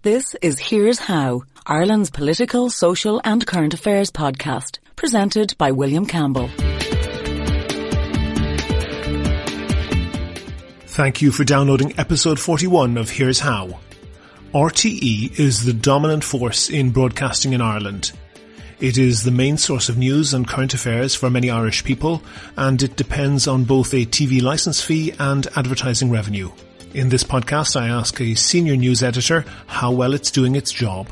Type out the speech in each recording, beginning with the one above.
This is Here's How, Ireland's political, social and current affairs podcast, presented by William Campbell. Thank you for downloading episode 41 of Here's How. RTE is the dominant force in broadcasting in Ireland. It is the main source of news and current affairs for many Irish people, and it depends on both a TV licence fee and advertising revenue. In this podcast, I ask a senior news editor how well it's doing its job.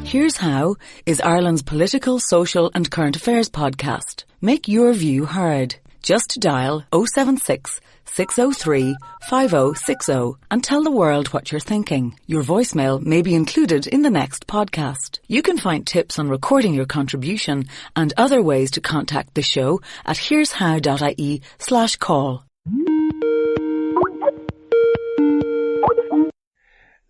Here's How is Ireland's political, social and current affairs podcast. Make your view heard. Just dial 076 603 5060 and tell the world what you're thinking. Your voicemail may be included in the next podcast. You can find tips on recording your contribution and other ways to contact the show at here'show.ie/call.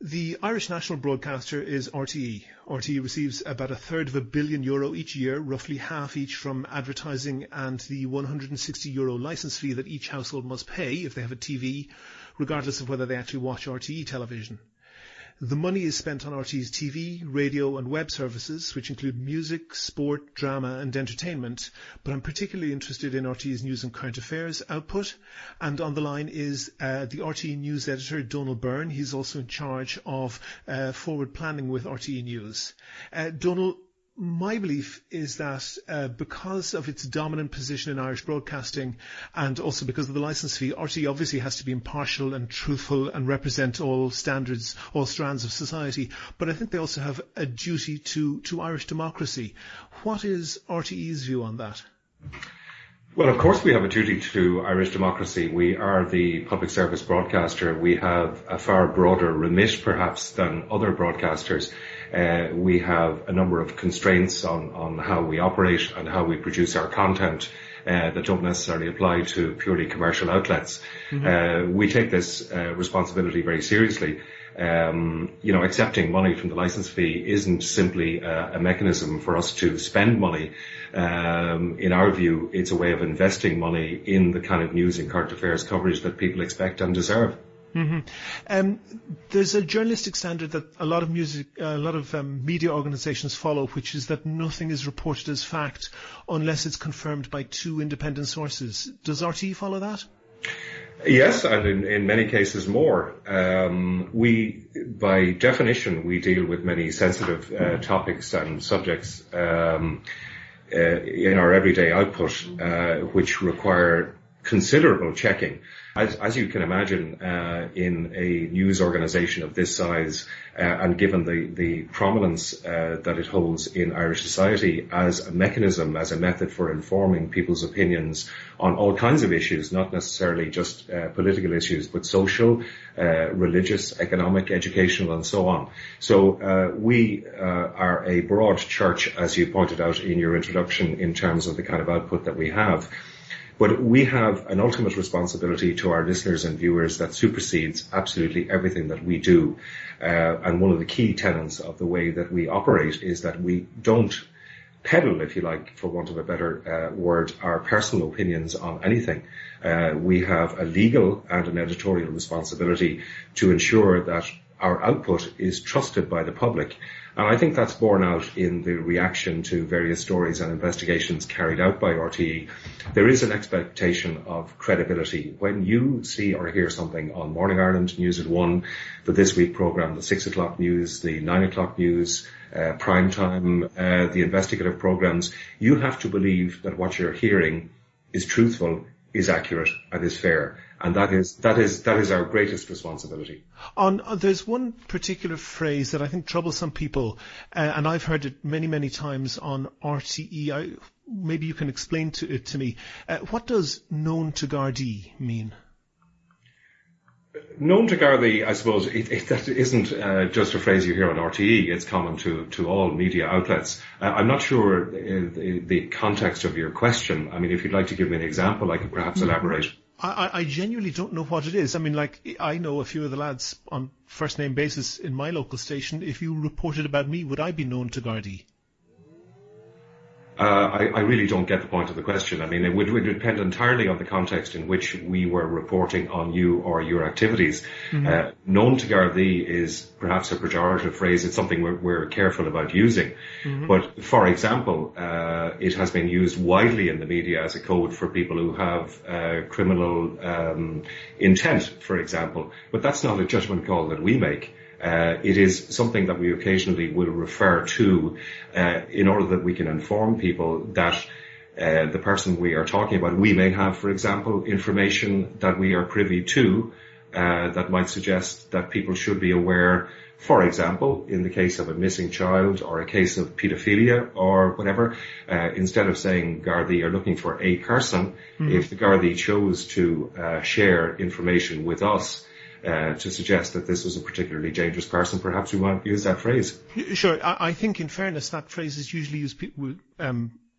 The Irish national broadcaster is RTE. RTE receives about €1/3 billion each year, roughly half each from advertising and the €160 licence fee that each household must pay if they have a TV, regardless of whether they actually watch RTE television. The money is spent on RTE's TV, radio and web services, which include music, sport, drama and entertainment, but I'm particularly interested in RTE's news and current affairs output. And on the line is the RTE news editor, Donal Byrne. He's also in charge of forward planning with RTE News. Donal, my belief is that because of its dominant position in Irish broadcasting and also because of the licence fee, RTE obviously has to be impartial and truthful and represent all standards, all strands of society. But I think they also have a duty to Irish democracy. What is RTE's view on that? Well, of course we have a duty to Irish democracy. We are the public service broadcaster. We have a far broader remit, perhaps, than other broadcasters. We have a number of constraints on how we operate and how we produce our content that don't necessarily apply to purely commercial outlets. Mm-hmm. We take this responsibility very seriously. Accepting money from the licence fee isn't simply a mechanism for us to spend money. In our view, it's a way of investing money in the kind of news and current affairs coverage that people expect and deserve. Mm-hmm. There's a journalistic standard that a lot of media organisations follow, which is that nothing is reported as fact unless it's confirmed by two independent sources. Does RTE follow that? Yes, and in many cases more. By definition, we deal with many sensitive topics and subjects in our everyday output, which require considerable checking. As you can imagine, in a news organisation of this size, and given the prominence that it holds in Irish society as a mechanism, as a method for informing people's opinions on all kinds of issues, not necessarily just political issues, but social, religious, economic, educational, and so on. So we are a broad church, as you pointed out in your introduction, in terms of the kind of output that we have. But we have an ultimate responsibility to our listeners and viewers that supersedes absolutely everything that we do. And one of the key tenets of the way that we operate is that we don't peddle, if you like, for want of a better word, our personal opinions on anything. We have a legal and an editorial responsibility to ensure that our output is trusted by the public. And I think that's borne out in the reaction to various stories and investigations carried out by RTE. There is an expectation of credibility. When you see or hear something on Morning Ireland, News at 1, the This Week programme, the 6 o'clock news, the 9 o'clock news, prime time, the investigative programmes, you have to believe that what you're hearing is truthful, is accurate and is fair. And that is our greatest responsibility. There's one particular phrase that I think troubles some people, and I've heard it many, many times on RTE. Maybe you can explain it to me. What does known to Gardaí mean? Known to Gardaí, I suppose, that isn't just a phrase you hear on RTE. It's common to all media outlets. I'm not sure the context of your question. I mean, if you'd like to give me an example, I could perhaps elaborate. I genuinely don't know what it is. I mean, I know a few of the lads on first name basis in my local station. If you reported about me, would I be known to Gardaí? I really don't get the point of the question. I mean, it would depend entirely on the context in which we were reporting on you or your activities. Mm-hmm. Known to Gardaí is perhaps a pejorative phrase. It's something we're careful about using. Mm-hmm. But, for example, it has been used widely in the media as a code for people who have criminal intent, for example. But that's not a judgment call that we make. It is something that we occasionally will refer to in order that we can inform people that the person we are talking about, we may have, for example, information that we are privy to that might suggest that people should be aware, for example, in the case of a missing child or a case of paedophilia or whatever, instead of saying Gardaí are looking for a person, if the Gardaí chose to share information with us, to suggest that this was a particularly dangerous person, perhaps we might use that phrase. Sure. I think, in fairness, that phrase is usually used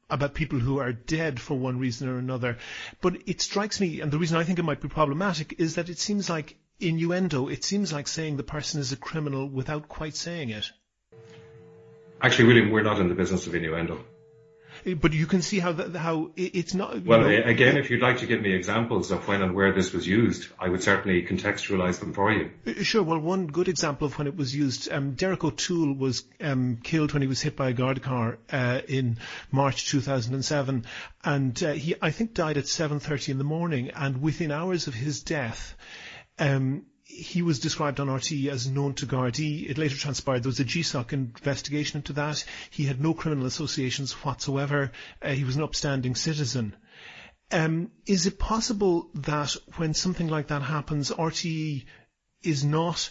about people who are dead for one reason or another. But it strikes me, and the reason I think it might be problematic, is that it seems like innuendo. It seems like saying the person is a criminal without quite saying it. Actually, William, we're not in the business of innuendo. But you can see how it's not... Well, again, if you'd like to give me examples of when and where this was used, I would certainly contextualise them for you. Sure. Well, one good example of when it was used, Derek O'Toole was killed when he was hit by a Garda car in March 2007. And he, I think, died at 7:30 in the morning. And within hours of his death... he was described on RTE as known to Gardaí. It later transpired there was a GSOC investigation into that. He had no criminal associations whatsoever. He was an upstanding citizen. Is it possible that when something like that happens, RTE is not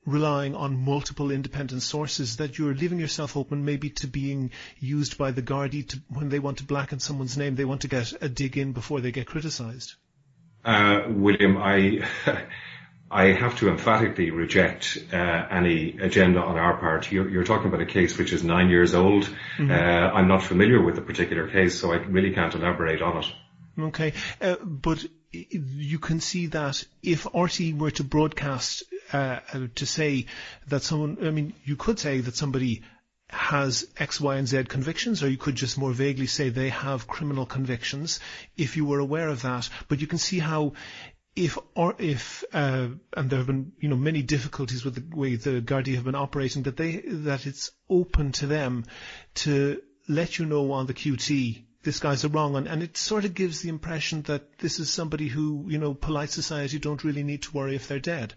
relying on multiple independent sources, that you're leaving yourself open maybe to being used by the Gardaí to, when they want to blacken someone's name, they want to get a dig in before they get criticised? William, I have to emphatically reject any agenda on our part. You're talking about a case which is 9 years old. Mm-hmm. I'm not familiar with the particular case, so I really can't elaborate on it. Okay, but you can see that if RTE were to broadcast to say that someone, I mean, you could say that somebody has X, Y, and Z convictions, or you could just more vaguely say they have criminal convictions if you were aware of that. But you can see how if and there have been, many difficulties with the way the Gardaí have been operating, that it's open to them to let you know on the QT, this guy's a wrong one, and it sort of gives the impression that this is somebody who, polite society don't really need to worry if they're dead.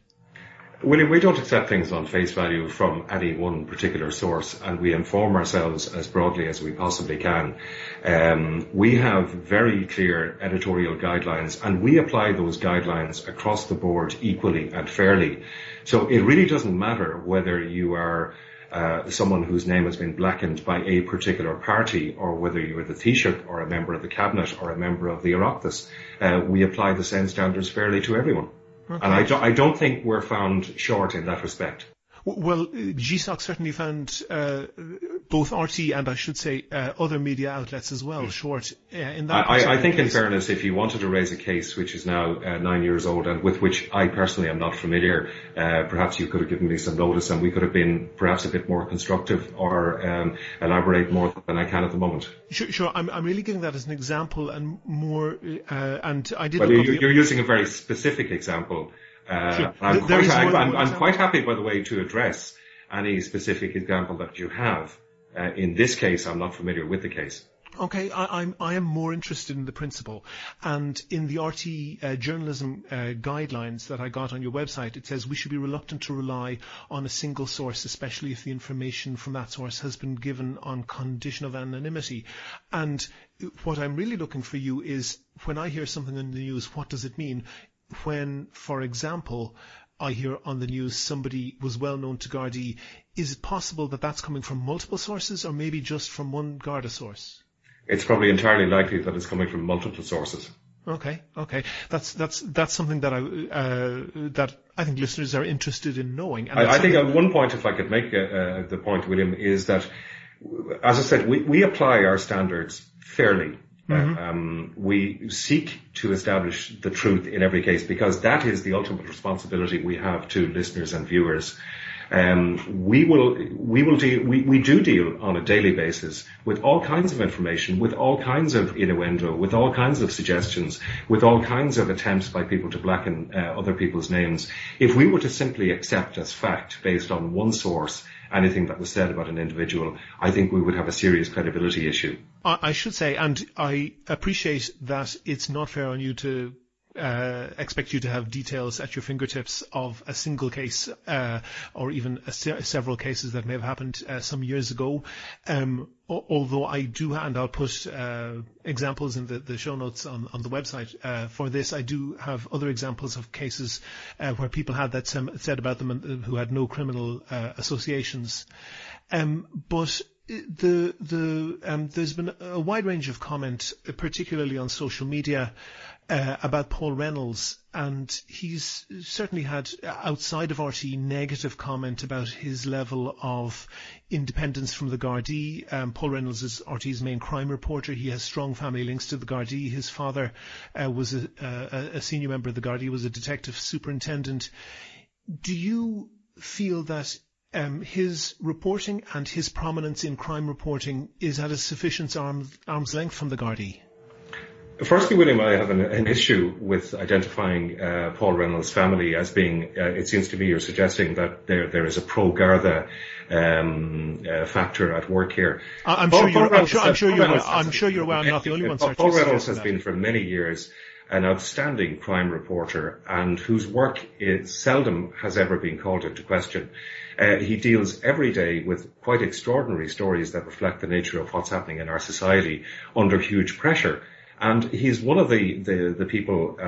William, we don't accept things on face value from any one particular source, and we inform ourselves as broadly as we possibly can. We have very clear editorial guidelines, and we apply those guidelines across the board equally and fairly. So it really doesn't matter whether you are someone whose name has been blackened by a particular party, or whether you're the Taoiseach or a member of the Cabinet or a member of the Oireachtas. We apply the same standards fairly to everyone. Okay. And I don't think we're found short in that respect. Well, GSOC certainly found both RT and, I should say, other media outlets as well short in that. I think, in fairness, if you wanted to raise a case which is now 9 years old and with which I personally am not familiar, perhaps you could have given me some notice and we could have been perhaps a bit more constructive or elaborate more than I can at the moment. Sure. I'm really giving that as an example and more. And I did. Well, you're using a very specific example. Sure. I'm quite happy, by the way, to address any specific example that you have. In this case, I'm not familiar with the case. Okay, I am more interested in the principle. And in the RT journalism guidelines that I got on your website, it says we should be reluctant to rely on a single source, especially if the information from that source has been given on condition of anonymity. And what I'm really looking for you is, when I hear something in the news, what does it mean? When, for example, I hear on the news somebody was well known to Gardaí, is it possible that that's coming from multiple sources or maybe just from one Garda source? It's probably entirely likely that it's coming from multiple sources. Okay. That's something that I think listeners are interested in knowing. And I think at one point, if I could make the point, William, is that, as I said, we apply our standards fairly. Mm-hmm. We seek to establish the truth in every case, because that is the ultimate responsibility we have to listeners and viewers. We do deal on a daily basis with all kinds of information, with all kinds of innuendo, with all kinds of suggestions, with all kinds of attempts by people to blacken other people's names. If we were to simply accept as fact, based on one source, anything that was said about an individual, I think we would have a serious credibility issue. I should say, and I appreciate that it's not fair on you to expect you to have details at your fingertips of a single case, or even several cases that may have happened some years ago. Although I do, and I'll put examples in the show notes on the website for this. I do have other examples of cases where people had that said about them and who had no criminal associations. But there's been a wide range of comment, particularly on social media, about Paul Reynolds, and he's certainly had, outside of RTE, negative comment about his level of independence from the Gardaí. Paul Reynolds is RTE's main crime reporter. He has strong family links to the Gardaí. His father was a senior member of the Gardaí, was a detective superintendent. Do you feel that his reporting and his prominence in crime reporting is at a sufficient arm's length from the Gardaí? Firstly, William, I have an issue with identifying Paul Reynolds' family as being, it seems to me you're suggesting that there is a pro-Garda factor at work here. I'm sure you're aware. I'm not the only one. Paul Reynolds has been for many years an outstanding crime reporter, and whose work seldom has ever been called into question. He deals every day with quite extraordinary stories that reflect the nature of what's happening in our society under huge pressure. And he's one of the people,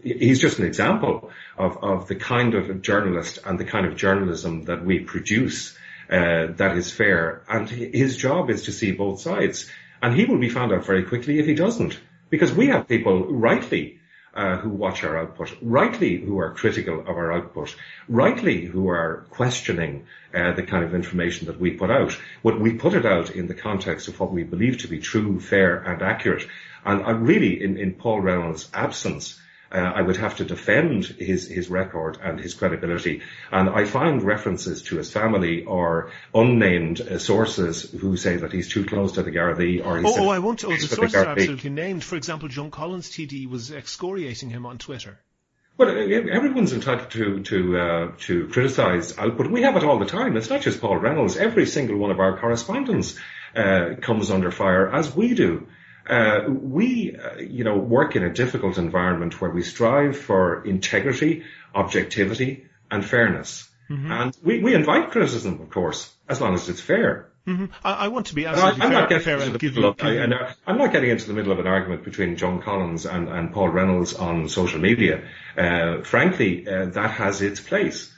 he's just an example of the kind of journalist and the kind of journalism that we produce, that is fair. And his job is to see both sides. And he will be found out very quickly if he doesn't. Because we have people, rightly, who watch our output, rightly who are critical of our output, rightly who are questioning the kind of information that we put out. But we put it out in the context of what we believe to be true, fair and accurate. And I really, in Paul Reynolds' absence, I would have to defend his record and his credibility. And I find references to his family or unnamed sources who say that he's too close to the Gardaí or he's... the sources are absolutely named. For example, John Collins TD was excoriating him on Twitter. Well, everyone's entitled to criticise output. We have it all the time. It's not just Paul Reynolds. Every single one of our correspondents comes under fire, as we do. We work in a difficult environment where we strive for integrity, objectivity, and fairness. Mm-hmm. And we invite criticism, of course, as long as it's fair. Mm-hmm. I want to be absolutely fair. I'm not getting into the middle of an argument between John Collins and Paul Reynolds on social media. Frankly, that has its place.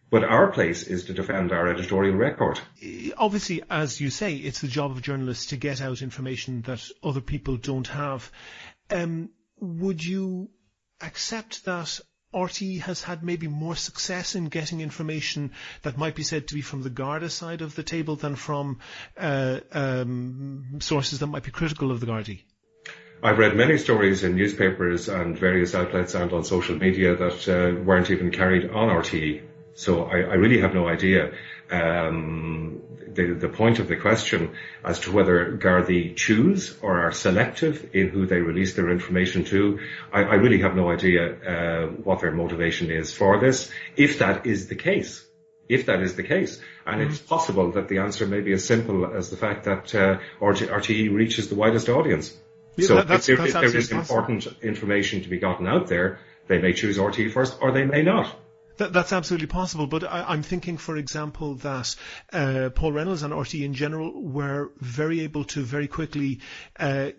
But our place is to defend our editorial record. Obviously, as you say, it's the job of journalists to get out information that other people don't have. Would you accept that RTE has had maybe more success in getting information that might be said to be from the Garda side of the table than from sources that might be critical of the Gardaí? I've read many stories in newspapers and various outlets and on social media that weren't even carried on RTE. So I really have no idea. The point of the question as to whether Gardaí choose or are selective in who they release their information to, I really have no idea what their motivation is for this, if that is the case. And it's possible that the answer may be as simple as the fact that RTE reaches the widest audience. Yeah, so if there is important information to be gotten out there, they may choose RTE first or they may not. That's absolutely possible, but I'm thinking, for example, that Paul Reynolds and RTE in general were very able to very quickly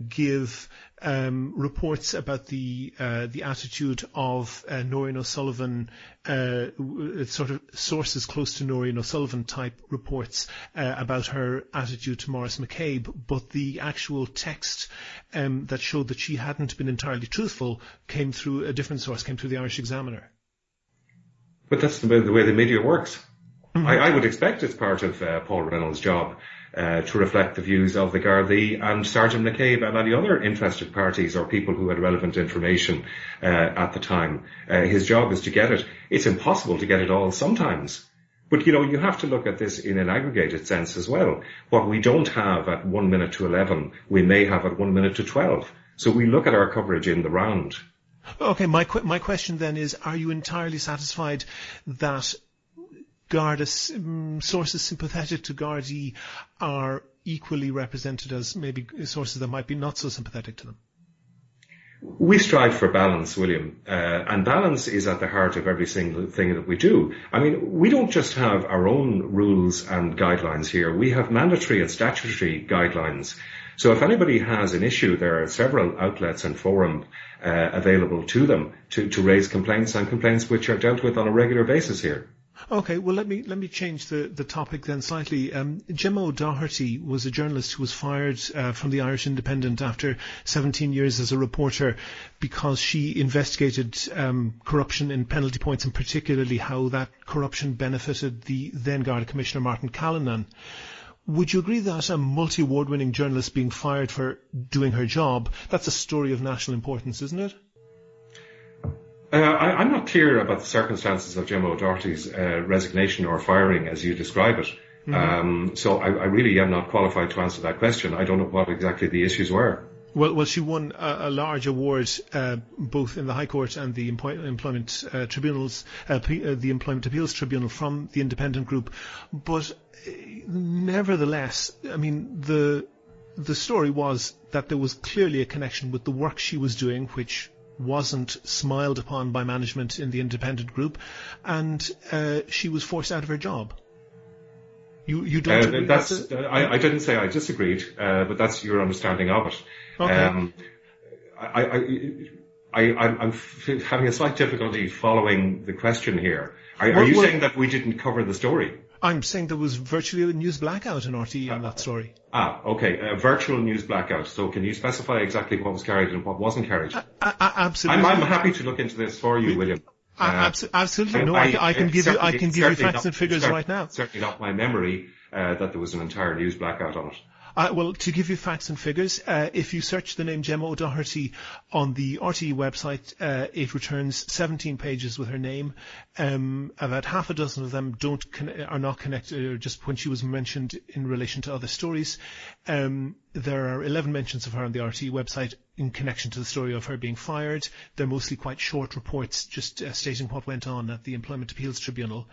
give reports about the attitude of Noreen O'Sullivan, sort of sources close to Noreen O'Sullivan type reports about her attitude to Maurice McCabe, but the actual text that showed that she hadn't been entirely truthful came through a different source, came through the Irish Examiner. But that's the way the media works. Mm-hmm. I would expect it's part of Paul Reynolds' job to reflect the views of the Gardaí and Sergeant McCabe and any other interested parties or people who had relevant information at the time. His job is to get it. It's impossible to get it all sometimes. But, you have to look at this in an aggregated sense as well. What we don't have at 1 minute to 11, we may have at 1 minute to 12. So we look at our coverage in the round. Okay, my question then is, are you entirely satisfied that Garda sources sympathetic to Gardaí are equally represented as maybe sources that might be not so sympathetic to them? We strive for balance, William, and balance is at the heart of every single thing that we do. I mean, we don't just have our own rules and guidelines here. We have mandatory and statutory guidelines. So if anybody has an issue, there are several outlets and forums available to them to raise complaints, and complaints which are dealt with on a regular basis here. Okay, well, let me change the topic then slightly. Gemma O'Doherty was a journalist who was fired from the Irish Independent after 17 years as a reporter because she investigated corruption in penalty points, and particularly how that corruption benefited the then Garda Commissioner Martin Callanan. Would you agree that a multi-award winning journalist being fired for doing her job, that's a story of national importance, isn't it? I'm not clear about the circumstances of Gemma O'Doherty's resignation or firing as you describe it. Mm-hmm. So I really am not qualified to answer that question. I don't know what exactly the issues were. Well, she won a large award both in the High Court and the Employment Tribunals, the Employment Appeals Tribunal from the Independent Group. But nevertheless, I mean, the story was that there was clearly a connection with the work she was doing, which wasn't smiled upon by management in the Independent Group, and she was forced out of her job. You don't agree with that? I didn't say I disagreed, but that's your understanding of it. Okay. I'm having a slight difficulty following the question here. Are you saying that we didn't cover the story? I'm saying there was virtually a news blackout in RTE on that story. Okay, a virtual news blackout. So can you specify exactly what was carried and what wasn't carried? Absolutely. I'm happy to look into this for you, William. Absolutely. No, I can give you facts and figures right now. Certainly not my memory that there was an entire news blackout on it. Well, to give you facts and figures, if you search the name Gemma O'Doherty on the RTE website, it returns 17 pages with her name. About half a dozen of them are not connected, or just when she was mentioned in relation to other stories. There are 11 mentions of her on the RTE website in connection to the story of her being fired. They're mostly quite short reports, just stating what went on at the Employment Appeals Tribunal.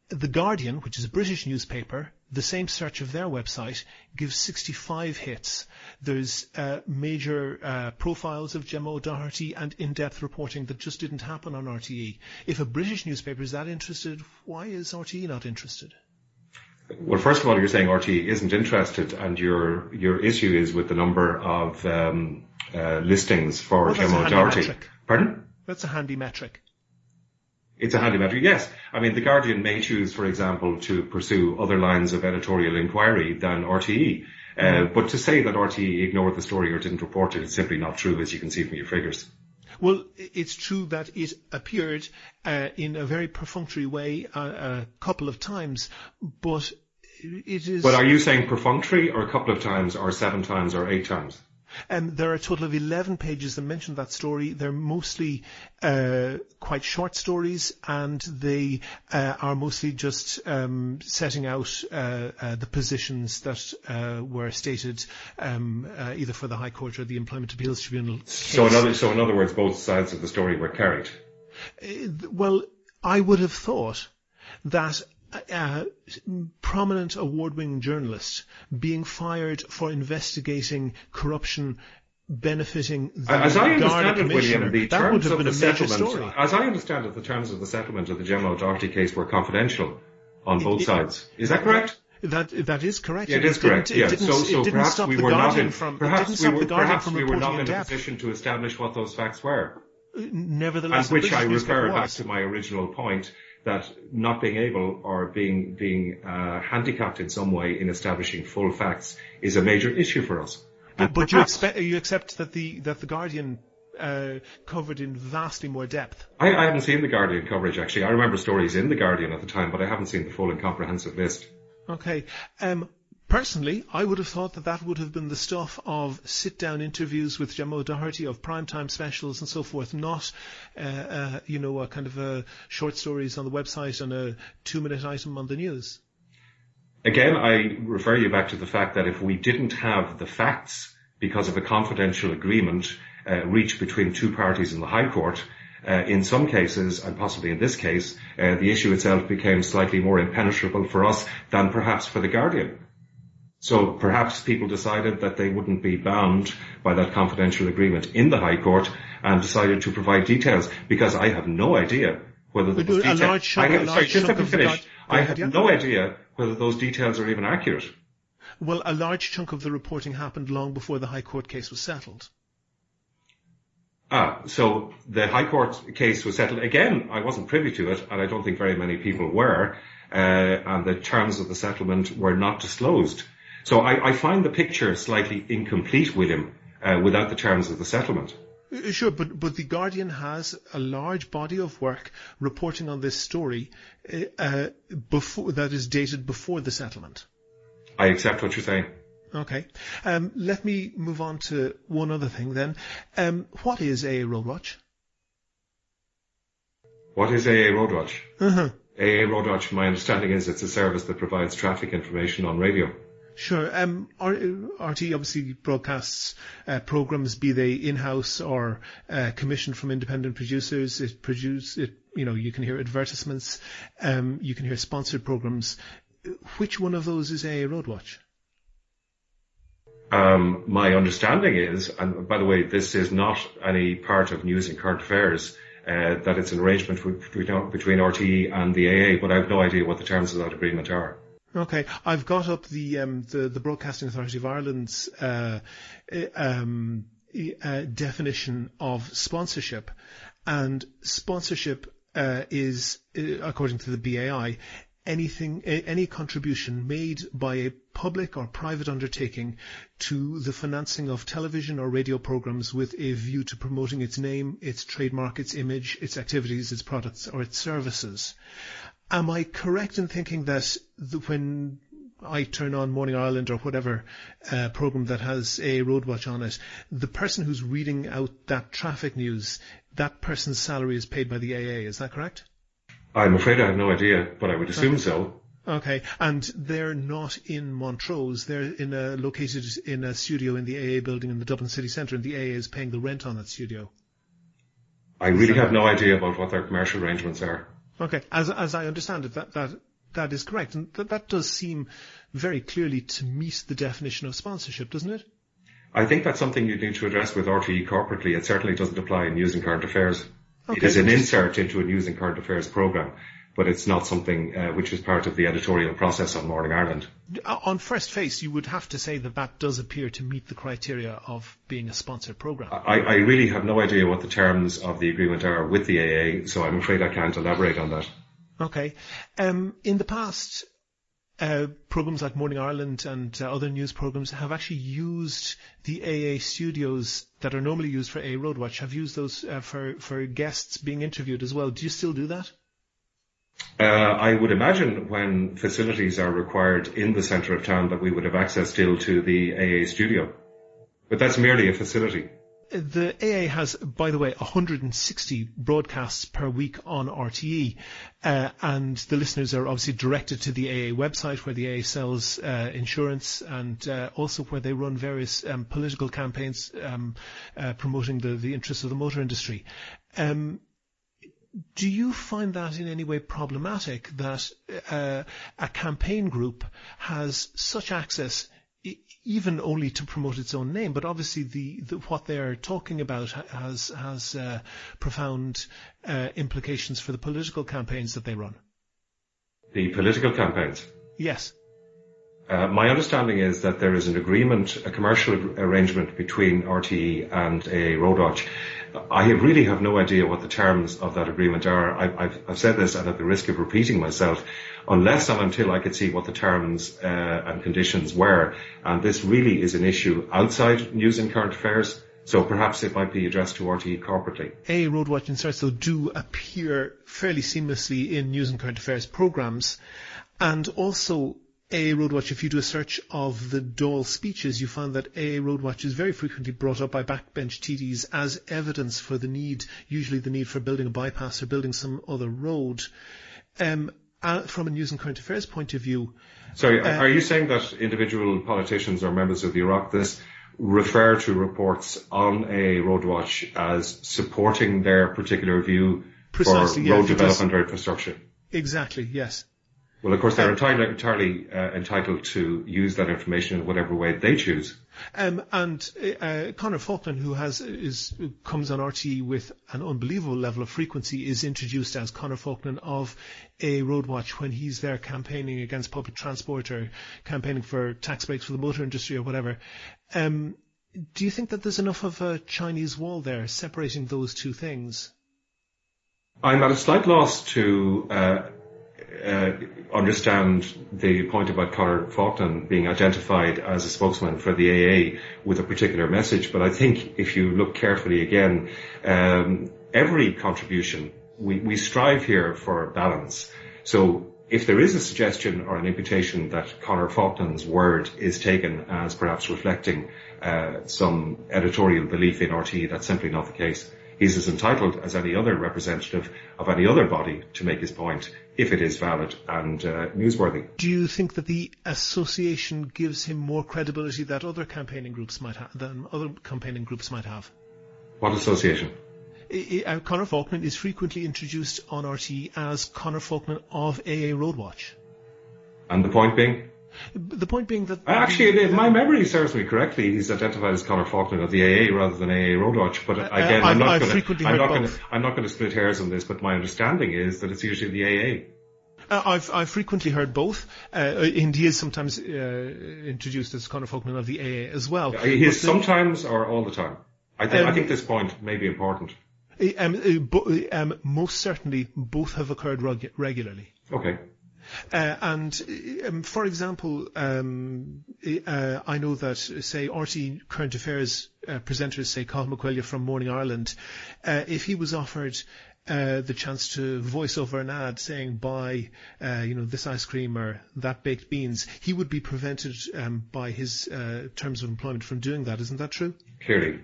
The Guardian, which is a British newspaper, the same search of their website gives 65 hits. There's major profiles of Gemma O'Doherty and in-depth reporting that just didn't happen on RTE. If a British newspaper is that interested, why is RTE not interested? Well, first of all, you're saying RTE isn't interested, and your issue is with the number of listings for Gemma O'Doherty. Pardon? That's a handy metric. It's a handy metric, yes. I mean, The Guardian may choose, for example, to pursue other lines of editorial inquiry than RTE. But to say that RTE ignored the story or didn't report it is simply not true, as you can see from your figures. Well, it's true that it appeared in a very perfunctory way a couple of times, but it is... But are you saying perfunctory, or a couple of times, or 7 times, or 8 times? There are a total of 11 pages that mention that story. They're mostly quite short stories, and they are mostly just setting out the positions that were stated either for the High Court or the Employment Appeals Tribunal case. So in other words, both sides of the story were carried? Well, I would have thought that prominent award-winning journalist being fired for investigating corruption benefiting the Garda Commissioner, that would have been a major story. As I understand it, the terms of the settlement of the Gemma O'Doherty case were confidential on both sides. Is that correct? That is correct. Yeah, it is correct. It didn't stop the Guardian from reporting in in a depth. position to establish what those facts were. Nevertheless, and which I refer back to my original point, that not being able or being handicapped in some way in establishing full facts is a major issue for us. But you accept that the Guardian covered in vastly more depth. I haven't seen the Guardian coverage, actually. I remember stories in the Guardian at the time, but I haven't seen the full and comprehensive list. Okay. Personally, I would have thought that would have been the stuff of sit-down interviews with Gemma O'Doherty, of primetime specials and so forth, not, a kind of short stories on the website and a 2-minute item on the news. Again, I refer you back to the fact that if we didn't have the facts because of a confidential agreement reached between two parties in the High Court, in some cases, and possibly in this case, the issue itself became slightly more impenetrable for us than perhaps for The Guardian. So perhaps people decided that they wouldn't be bound by that confidential agreement in the High Court and decided to provide details, because I have no idea whether those details... I have no idea whether those details are even accurate. Well, a large chunk of the reporting happened long before the High Court case was settled. So the High Court case was settled. Again, I wasn't privy to it, and I don't think very many people were, and the terms of the settlement were not disclosed. So I find the picture slightly incomplete, William, without the terms of the settlement. Sure, but The Guardian has a large body of work reporting on this story that is dated before the settlement. I accept what you're saying. Okay. Let me move on to one other thing then. What is AA Roadwatch? What is AA Roadwatch? Uh-huh. AA Roadwatch, my understanding is it's a service that provides traffic information on radio. Sure. RT obviously broadcasts programs, be they in-house or commissioned from independent producers. You can hear advertisements, you can hear sponsored programs. Which one of those is AA Roadwatch? My understanding is, and by the way, this is not any part of News and Current Affairs, that it's an arrangement between RTE and the AA, but I have no idea what the terms of that agreement are. Okay, I've got up the Broadcasting Authority of Ireland's definition of sponsorship, and sponsorship is, according to the BAI, any contribution made by a public or private undertaking to the financing of television or radio programs with a view to promoting its name, its trademark, its image, its activities, its products, or its services. Am I correct in thinking that when I turn on Morning Ireland or whatever program that has a Roadwatch on it, the person who's reading out that traffic news, that person's salary is paid by the AA, is that correct? I'm afraid I have no idea, but I would assume so. Okay, and they're not in Montrose, they're located in a studio in the AA building in the Dublin city centre, and the AA is paying the rent on that studio. I really have no idea about what their commercial arrangements are. Okay, as I understand it, that is correct, and that does seem very clearly to meet the definition of sponsorship, doesn't it? I think that's something you need to address with RTE corporately. It certainly doesn't apply in News and Current Affairs. Okay. It is an insert into a News and Current Affairs programme, but it's not something which is part of the editorial process on Morning Ireland. On first face, you would have to say that does appear to meet the criteria of being a sponsored programme. I really have no idea what the terms of the agreement are with the AA, so I'm afraid I can't elaborate on that. Okay. In the past, programmes like Morning Ireland and other news programmes have actually used the AA studios that are normally used for AA Roadwatch, have used those for guests being interviewed as well. Do you still do that? I would imagine when facilities are required in the centre of town that we would have access still to the AA studio. But that's merely a facility. The AA has, by the way, 160 broadcasts per week on RTE, and the listeners are obviously directed to the AA website where the AA sells insurance, and also where they run various political campaigns promoting the interests of the motor industry. Do you find that in any way problematic that a campaign group has such access, even only to promote its own name, but obviously what they're talking about has profound implications for the political campaigns that they run? The political campaigns? Yes. My understanding is that there is an agreement, a commercial arrangement between RTE and a Roadwatch. I really have no idea what the terms of that agreement are. I've said this, and at the risk of repeating myself, unless and until I could see what the terms and conditions were. And this really is an issue outside News and Current Affairs, so perhaps it might be addressed to RTE corporately. AA Roadwatch inserts, though, do appear fairly seamlessly in News and Current Affairs programmes, and also AA Road Watch, if you do a search of the Dáil speeches, you find that AA Road Watch is very frequently brought up by backbench TDs as evidence for usually the need for building a bypass or building some other road. From a news and current affairs point of view... Sorry, are you saying that individual politicians or members of the Oireachtas refer to reports on AA Road Watch as supporting their particular view Precisely, for road development or infrastructure? Exactly, yes. Well, of course, they're entirely entitled to use that information in whatever way they choose. And Conor Faulkner, who comes on RTE with an unbelievable level of frequency, is introduced as Conor Faulkner of a Road Watch when he's there campaigning against public transport or campaigning for tax breaks for the motor industry or whatever. Do you think that there's enough of a Chinese wall there separating those two things? I'm at a slight loss to understand the point about Conor Faulkner being identified as a spokesman for the AA with a particular message, but I think if you look carefully again, every contribution, we strive here for balance. So if there is a suggestion or an imputation that Conor Faulkner's word is taken as perhaps reflecting some editorial belief in RTE, that's simply not the case. He's as entitled as any other representative of any other body to make his point, if it is valid and newsworthy. Do you think that the association gives him more credibility than other campaigning groups might have? What association? Conor Faulkner is frequently introduced on RTE as Conor Faulkner of AA Road Watch. And the point being? The point being that... Actually, if my memory serves me correctly, he's identified as Conor Faulkner of the AA rather than AA Road Watch. But again, I'm not going to split hairs on this, but my understanding is that it's usually the AA. I've frequently heard both. And he is sometimes introduced as Conor Faulkner of the AA as well. He is sometimes or all the time? I think this point may be important. Most certainly, both have occurred regularly. Okay. For example, I know that, say, RT Current Affairs presenters, say, Cathal McQuillia from Morning Ireland, if he was offered the chance to voice over an ad saying buy, this ice cream or that baked beans, he would be prevented by his terms of employment from doing that. Isn't that true? Clearly.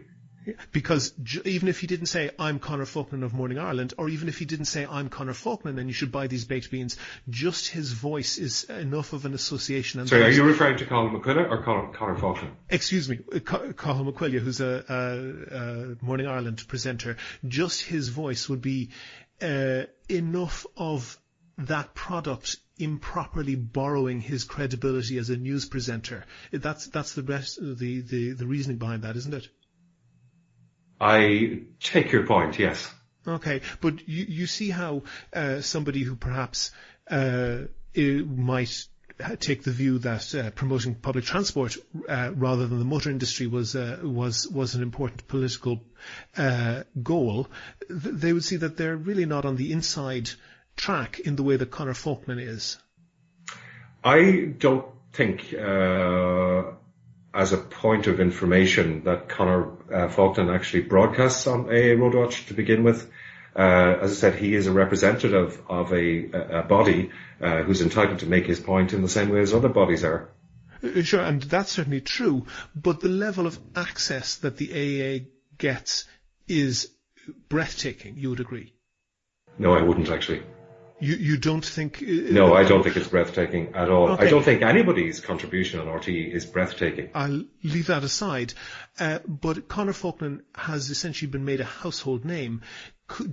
Because even if he didn't say, I'm Conor Faulkner of Morning Ireland, or even if he didn't say, I'm Conor Faulkner and you should buy these baked beans, just his voice is enough of an association. And sorry, are you referring to Cathal McQuillia or Conor Faulkner? Excuse me, Cathal McQuillia, who's a Morning Ireland presenter. Just his voice would be enough of that product improperly borrowing his credibility as a news presenter. That's the reasoning behind that, isn't it? I take your point, yes. Okay, but you see how somebody who perhaps might take the view that promoting public transport rather than the motor industry was an important political goal, they would see that they're really not on the inside track in the way that Conor Faulkner is. I don't think as a point of information that Conor Faulkner actually broadcasts on AA Road Watch to begin with. As I said, he is a representative of a body who's entitled to make his point in the same way as other bodies are. Sure, and that's certainly true, but the level of access that the AA gets is breathtaking, you would agree? No, I wouldn't actually. You don't think... No, I don't think it's breathtaking at all. Okay. I don't think anybody's contribution on RTE is breathtaking. I'll leave that aside. But Conor Faulkner has essentially been made a household name.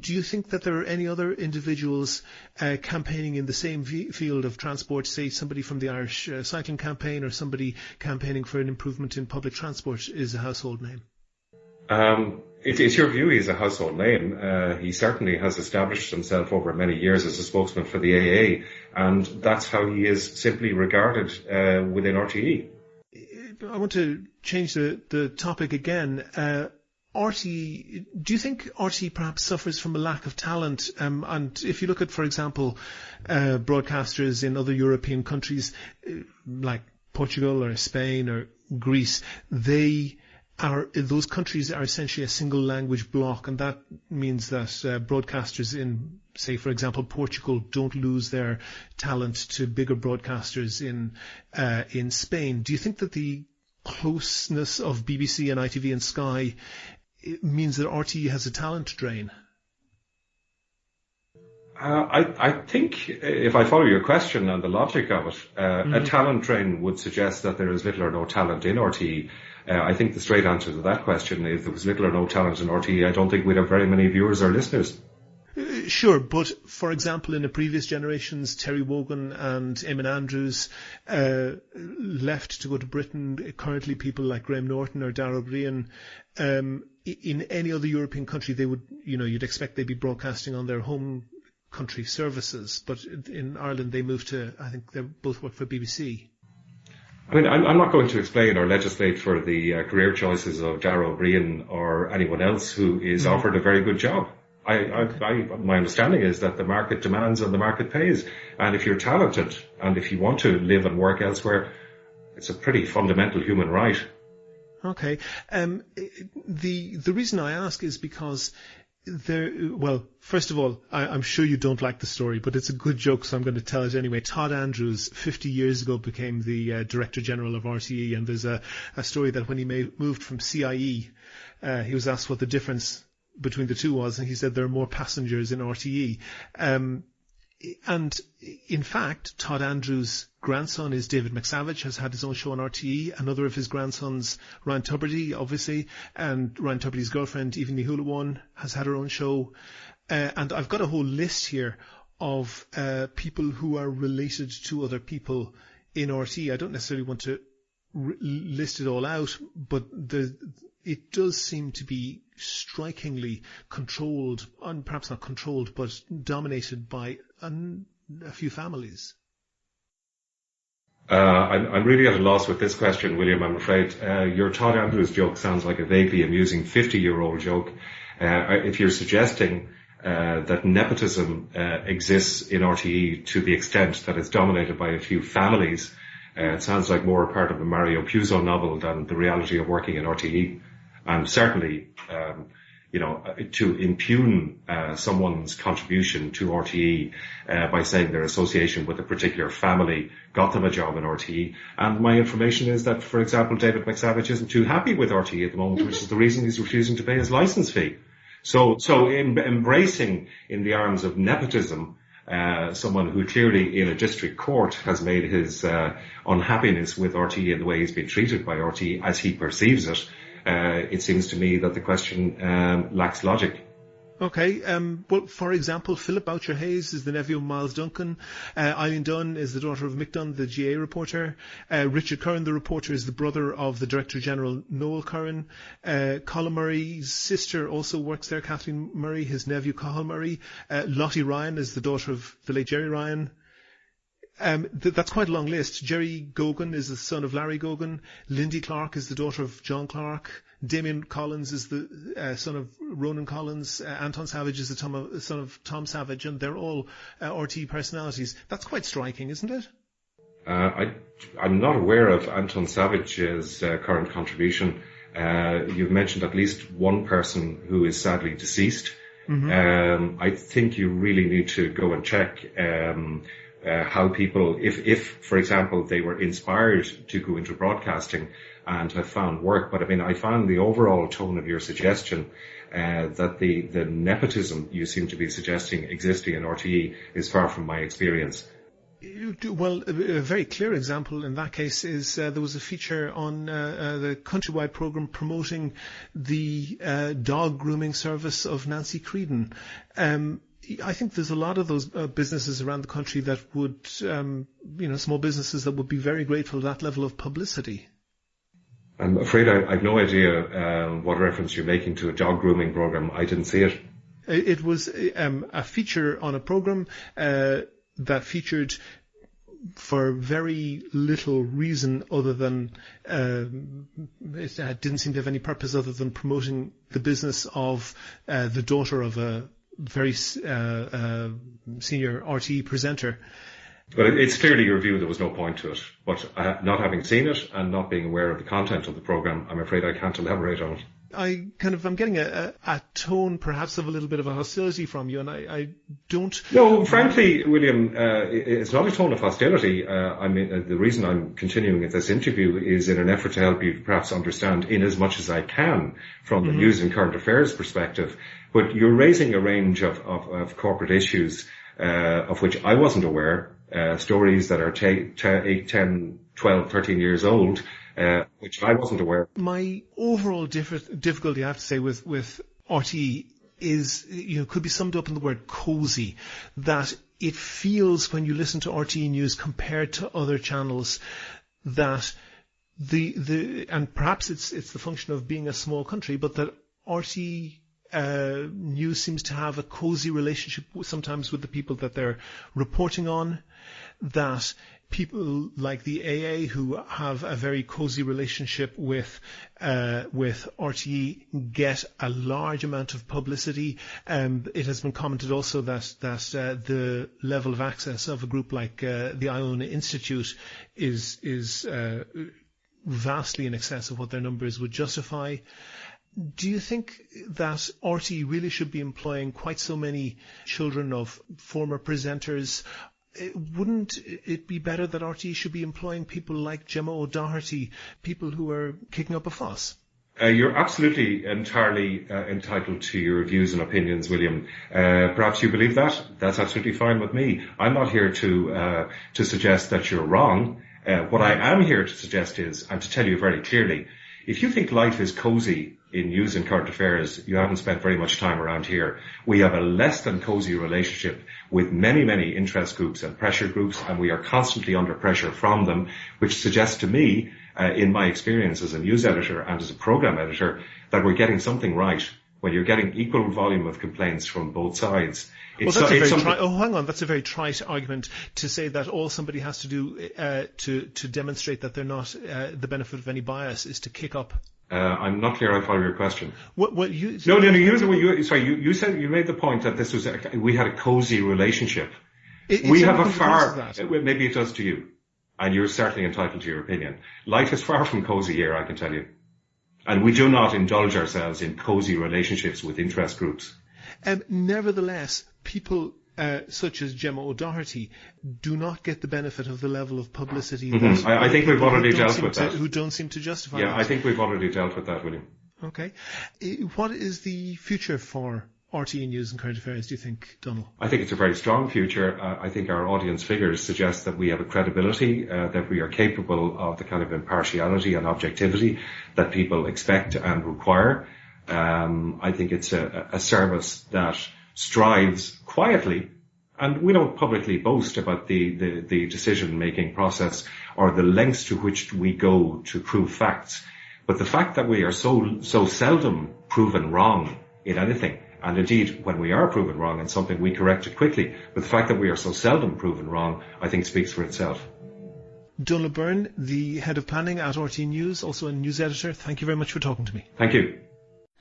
Do you think that there are any other individuals campaigning in the same field of transport, say somebody from the Irish Cycling Campaign or somebody campaigning for an improvement in public transport is a household name? It's your view he's a household name. He certainly has established himself over many years as a spokesman for the AA, and that's how he is simply regarded within RTE. I want to change the topic again. RTE, do you think RTE perhaps suffers from a lack of talent? And if you look at, for example, broadcasters in other European countries like Portugal or Spain or Greece, they those countries are essentially a single language block, and that means that broadcasters in, say, for example, Portugal don't lose their talent to bigger broadcasters in Spain. Do you think that the closeness of BBC and ITV and Sky means that RTE has a talent drain? I think, if I follow your question and the logic of it, a talent drain would suggest that there is little or no talent in RTE. I think the straight answer to that question is, if there was little or no talent in RTE, I don't think we'd have very many viewers or listeners. Sure, but for example, in the previous generations, Terry Wogan and Eamon Andrews left to go to Britain. Currently, people like Graham Norton or Darragh Brian, in any other European country, they would, you'd expect they'd be broadcasting on their home country services. But in Ireland, they moved to, I think they both work for BBC. I mean, I'm not going to explain or legislate for the career choices of Darragh Brian or anyone else who is offered a very good job. My understanding is that the market demands and the market pays. And if you're talented and if you want to live and work elsewhere, it's a pretty fundamental human right. Okay. The reason I ask is because first of all, I'm sure you don't like the story, but it's a good joke, so I'm going to tell it anyway. Todd Andrews, 50 years ago, became the Director General of RTE, and there's a story that when he moved from CIE, he was asked what the difference between the two was, and he said there are more passengers in RTE. And in fact, Todd Andrews' grandson is David McSavage, has had his own show on RTE. Another of his grandsons, Ryan Tubridy, obviously, and Ryan Tubridy's girlfriend, Eva Nihulawan, has had her own show. And I've got a whole list here of people who are related to other people in RTE. I don't necessarily want to list it all out, but it does seem to be strikingly controlled, and perhaps not controlled, but dominated by a few families. I'm really at a loss with this question, William, I'm afraid. Your Todd Andrews joke sounds like a vaguely amusing 50-year-old joke. If you're suggesting that nepotism exists in RTE to the extent that it's dominated by a few families, it sounds like more a part of a Mario Puzo novel than the reality of working in RTE. And certainly, to impugn someone's contribution to RTE by saying their association with a particular family got them a job in RTE. And my information is that, for example, David McSavage isn't too happy with RTE at the moment, which is the reason he's refusing to pay his licence fee. So embracing in the arms of nepotism someone who clearly in a district court has made his unhappiness with RTE and the way he's been treated by RTE as he perceives it, it seems to me that the question lacks logic. Okay. Well, for example, Philip Boucher-Hayes is the nephew of Miles Duncan. Eileen Dunn is the daughter of Mick Dunn, the GA reporter. Richard Curran, the reporter, is the brother of the Director General, Noel Curran. Colin Murray's sister also works there, Kathleen Murray, his nephew, Cathal Murray. Lottie Ryan is the daughter of the late Jerry Ryan. That's quite a long list. Jerry Gogan is the son of Larry Gogan. Lindy Clark is the daughter of John Clark. Damien Collins is the son of Ronan Collins. Anton Savage is the son of Tom Savage, and they're all RTE personalities. That's quite striking, isn't it? I'm not aware of Anton Savage's current contribution. You've mentioned at least one person who is sadly deceased. Mm-hmm. I think you really need to go and check how people, if, for example, they were inspired to go into broadcasting and have found work. But I mean, I found the overall tone of your suggestion that the nepotism you seem to be suggesting existing in RTE is far from my experience. Well, a very clear example in that case is there was a feature on the Countrywide programme promoting the dog grooming service of Nancy Creedon. I think there's a lot of those businesses around the country that would, small businesses that would be very grateful for that level of publicity. I'm afraid I've no idea what reference you're making to a dog grooming programme. I didn't see it. It was a feature on a programme that featured, for very little reason other than it didn't seem to have any purpose other than promoting the business of the daughter of a very senior RTE presenter. But it's clearly your view there was no point to it. But not having seen it and not being aware of the content of the programme, I'm afraid I can't elaborate on it. I'm getting a tone perhaps of a little bit of a hostility from you, and I don't... No, frankly, William, it's not a tone of hostility. The reason I'm continuing at this interview is in an effort to help you perhaps understand in as much as I can from the news and current affairs perspective. But you're raising a range of corporate issues of which I wasn't aware, stories that are 8, 10, 12, 13 years old, which I wasn't aware of. My overall difficulty, I have to say, with RTE is, could be summed up in the word cosy, that it feels when you listen to RTE News compared to other channels that and perhaps it's the function of being a small country, but that RTE News seems to have a cosy relationship sometimes with the people that they're reporting on, that people like the AA who have a very cosy relationship with RTE get a large amount of publicity. It has been commented also that the level of access of a group like the Iona Institute is vastly in excess of what their numbers would justify. Do you think that RTE really should be employing quite so many children of former presenters? Wouldn't it be better that RTE should be employing people like Gemma O'Doherty, people who are kicking up a fuss? You're absolutely entirely entitled to your views and opinions, William. Perhaps you believe that. That's absolutely fine with me. I'm not here to suggest that you're wrong. What I am here to suggest is, and to tell you very clearly, if you think life is cosy in news and current affairs, you haven't spent very much time around here. We have a less than cosy relationship with many, many interest groups and pressure groups, and we are constantly under pressure from them, which suggests to me, in my experience as a news editor and as a programme editor, that we're getting something right when you're getting equal volume of complaints from both sides. That's a very trite argument to say that all somebody has to do to demonstrate that they're not the benefit of any bias is to kick up. I'm not clear I follow your question. You said you made the point that this was we had a cosy relationship. We have a far, maybe it does to you, and you're certainly entitled to your opinion. Life is far from cosy here, I can tell you. And we do not indulge ourselves in cosy relationships with interest groups. Nevertheless, people such as Gemma O'Doherty do not get the benefit of the level of publicity that I think we've already dealt with that. Who don't seem to justify that. Yeah, I think we've already dealt with that, William. Okay. What is the future for RTE News and Current Affairs, do you think, Donal? I think it's a very strong future. I think our audience figures suggest that we have a credibility, that we are capable of the kind of impartiality and objectivity that people expect and require. I think it's a service that strives quietly, and we don't publicly boast about the decision-making process or the lengths to which we go to prove facts. But the fact that we are so seldom proven wrong in anything, and indeed when we are proven wrong in something we correct it quickly, but the fact that we are so seldom proven wrong, I think speaks for itself. Donal Byrne, the head of planning at RTE News, also a news editor, thank you very much for talking to me. Thank you.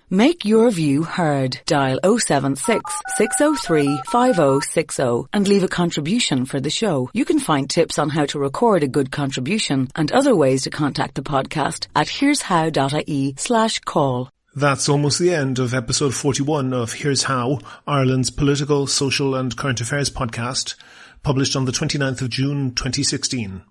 Make your view heard. Dial 076 603 5060 and leave a contribution for the show. You can find tips on how to record a good contribution and other ways to contact the podcast at here'show.ie/call. That's almost the end of episode 41 of Here's How, Ireland's political, social and current affairs podcast, published on the 29th of June 2016.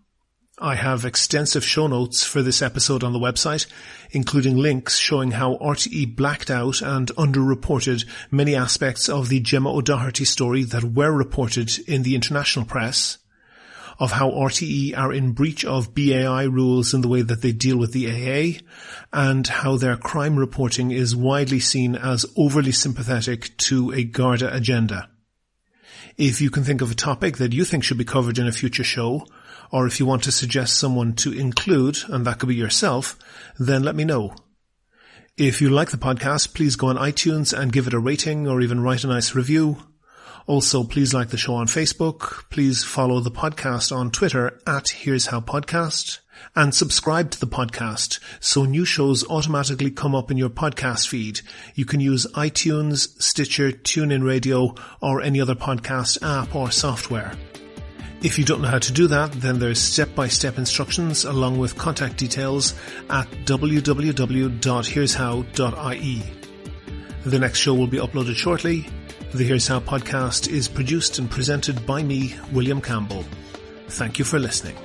I have extensive show notes for this episode on the website, including links showing how RTE blacked out and underreported many aspects of the Gemma O'Doherty story that were reported in the international press, of how RTE are in breach of BAI rules in the way that they deal with the AA, and how their crime reporting is widely seen as overly sympathetic to a Garda agenda. If you can think of a topic that you think should be covered in a future show, or if you want to suggest someone to include, and that could be yourself, then let me know. If you like the podcast, please go on iTunes and give it a rating or even write a nice review. Also, please like the show on Facebook. Please follow the podcast on Twitter at Here's How Podcast. And subscribe to the podcast so new shows automatically come up in your podcast feed. You can use iTunes, Stitcher, TuneIn Radio, or any other podcast app or software. If you don't know how to do that, then there's step-by-step instructions along with contact details at www.here'show.ie. The next show will be uploaded shortly. The Here's How podcast is produced and presented by me, William Campbell. Thank you for listening.